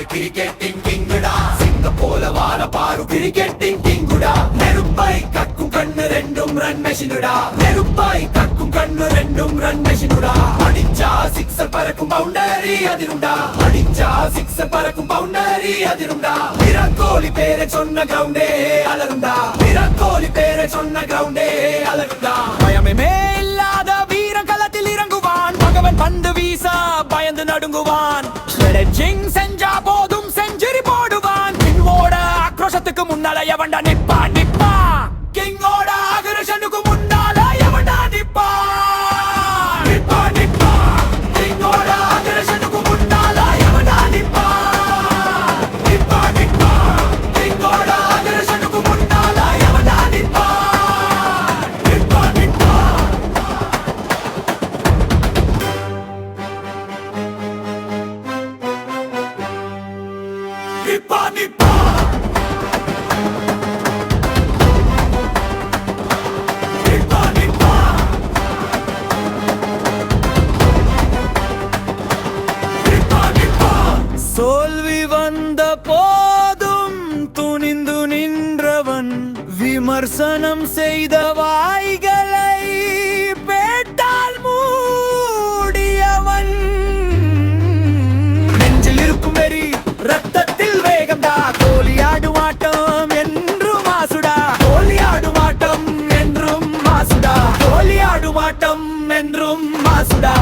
பாரு கிரிக்கெட்டின் கிங்குடா சிங்க போல வாழ பாரு கிரிக்கெட்டின் கிங்குடா நெருப்பாய் கக்கும் கண்ணு ரெண்டும் ரன் மெஷினுடா நெருப்பாய் கக்கும் கண்ணு ரெண்டும் ரன் மெஷினுடா அடிச்சா சிக்ஸர் பறக்கும் பவுண்டரி அதிருண்டா அடிச்சா சிக்ஸர் பறக்கும் பவுண்டரி அதிருண்டா விராட் கோலி பேரை சொன்ன கிரவுண்டே அலருண்டா விராட் கோலி பேரை சொன்ன கிரவுண்டே அலருண்டா பயமே இல்லாத வீரன் களத்தில் இறங்குவான் பகவன் பந்து வீச பயந்து நடுங்குவான் ஸ்லெட்ஜிங் செஞ்சா போதும் செஞ்சுரி போடுவான் கிங்கோட ஆக்ரோஷத்துக்கு முன்னால எவன்டா நிப்பா நிப்பா கிங்கோட ஆக்ரோஷனுக்கு முன்னால எவன்டா நிப்பா நிப்பா நிப்பா கிங்கோட ஆக்ரோஷனுக்கு முன்னால எவன்டா நிப்பா நிப்பா நிப்பா கிங்கோட ஆக்ரோஷனுக்கு முன்னால எவன்டா நிப்பா நிப்பா நிப்பா நிப்பா நிப்பா நிப்பா நிப்பா நிப்பா நிப்பா தோல்வி வந்த போதும் துணிந்து நின்றவன் விமர்சனம் செய்த வாய்களை பேட்டால் மூடியவன் நெஞ்சில் இருக்கும் வெறி ரத்தத்தில் வேகம்டா கோலியாடும் ஆட்டம் என்றும் மாசுடா கோலியாடும் ஆட்டம் என்றும் மாசுடா கோலியாடும் ஆட்டம் என்றும் மாசுடா